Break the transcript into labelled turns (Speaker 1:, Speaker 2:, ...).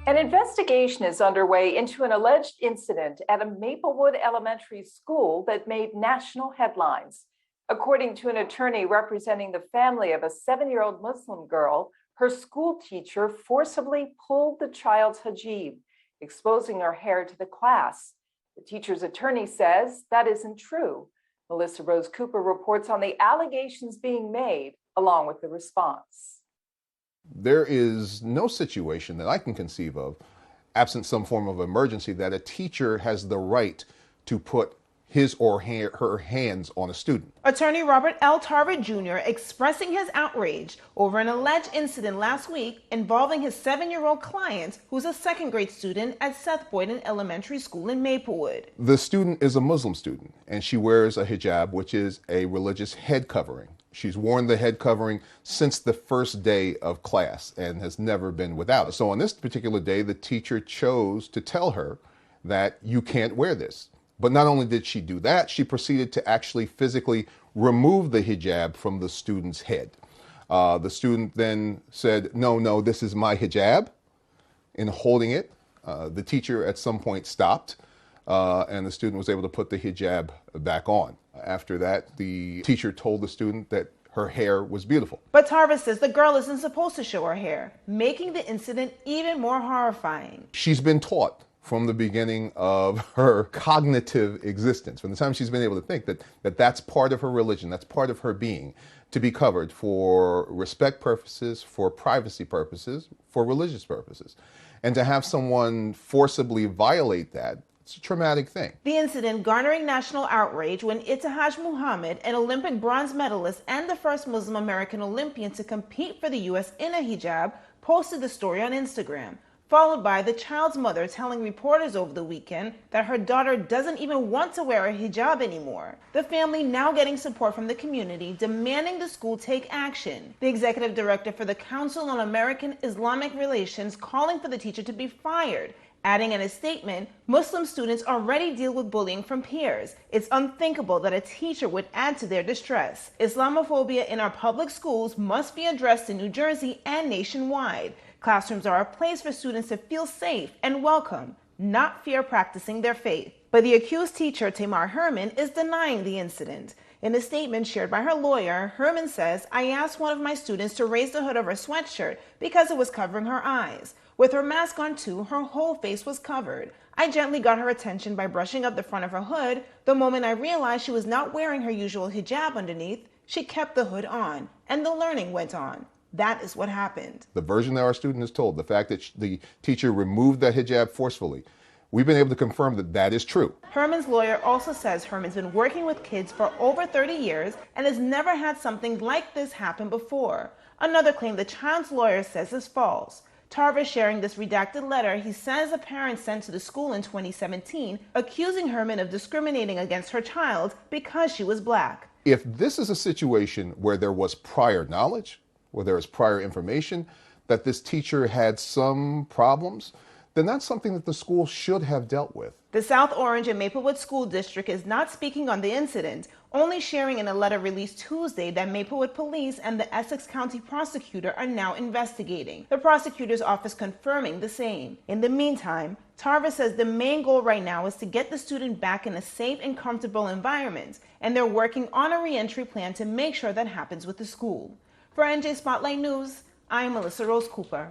Speaker 1: An investigation is underway into an alleged incident at a Maplewood elementary school that made national headlines. According to an attorney representing the family of a 7-year-old Muslim girl, her school teacher forcibly pulled the child's hijab, exposing her hair to the class. The teacher's attorney says that isn't true. Melissa Rose Cooper reports on the allegations being made, along with the response.
Speaker 2: There is no situation that I can conceive of, absent some form of emergency, that a teacher has the right to put his or her hands on a student.
Speaker 3: Attorney Robert L. Tarver Jr. expressing his outrage over an alleged incident last week involving his 7-year-old client, who's a second-grade student at Seth Boyden Elementary School in Maplewood.
Speaker 2: The student is a Muslim student, and she wears a hijab, which is a religious head covering. She's worn the head covering since the first day of class and has never been without it. So on this particular day, the teacher chose to tell her that you can't wear this. But not only did she do that, she proceeded to actually physically remove the hijab from the student's head. The student then said, no, this is my hijab. In holding it, the teacher at some point stopped, and the student was able to put the hijab back on. After that, the teacher told the student that her hair was beautiful.
Speaker 3: But Tarver says the girl isn't supposed to show her hair, making the incident even more horrifying.
Speaker 2: She's been taught from the beginning of her cognitive existence, from the time she's been able to think that's part of her religion, that's part of her being, to be covered for respect purposes, for privacy purposes, for religious purposes. And to have someone forcibly violate that, it's a traumatic thing.
Speaker 3: The incident garnering national outrage when Ittihaj Muhammad, an Olympic bronze medalist and the first Muslim American Olympian to compete for the U.S. in a hijab, posted the story on Instagram, followed by the child's mother telling reporters over the weekend that her daughter doesn't even want to wear a hijab anymore. The family now getting support from the community, demanding the school take action. The executive director for the Council on American Islamic Relations calling for the teacher to be fired, adding in a statement, Muslim students already deal with bullying from peers. It's unthinkable that a teacher would add to their distress. Islamophobia in our public schools must be addressed in New Jersey and nationwide. Classrooms are a place for students to feel safe and welcome, not fear practicing their faith. But the accused teacher, Tamar Herman, is denying the incident. In a statement shared by her lawyer, Herman says, "I asked one of my students to raise the hood of her sweatshirt because it was covering her eyes. With her mask on too, her whole face was covered. I gently got her attention by brushing up the front of her hood. The moment I realized she was not wearing her usual hijab underneath, she kept the hood on, and the learning went on." That is what happened.
Speaker 2: The version that our student is told, the fact that the teacher removed that hijab forcefully, we've been able to confirm that that is true.
Speaker 3: Herman's lawyer also says Herman's been working with kids for over 30 years and has never had something like this happen before. Another claim the child's lawyer says is false. Tarver sharing this redacted letter he says a parent sent to the school in 2017, accusing Herman of discriminating against her child because she was black.
Speaker 2: If this is a situation where there was prior knowledge, where there is prior information that this teacher had some problems, then that's something that the school should have dealt with.
Speaker 3: The South Orange and Maplewood School District is not speaking on the incident, only sharing in a letter released Tuesday that Maplewood Police and the Essex County Prosecutor are now investigating. The prosecutor's office confirming the same. In the meantime, Tarver says the main goal right now is to get the student back in a safe and comfortable environment, and they're working on a re-entry plan to make sure that happens with the school. For NJ Spotlight News, I'm Melissa Rose Cooper.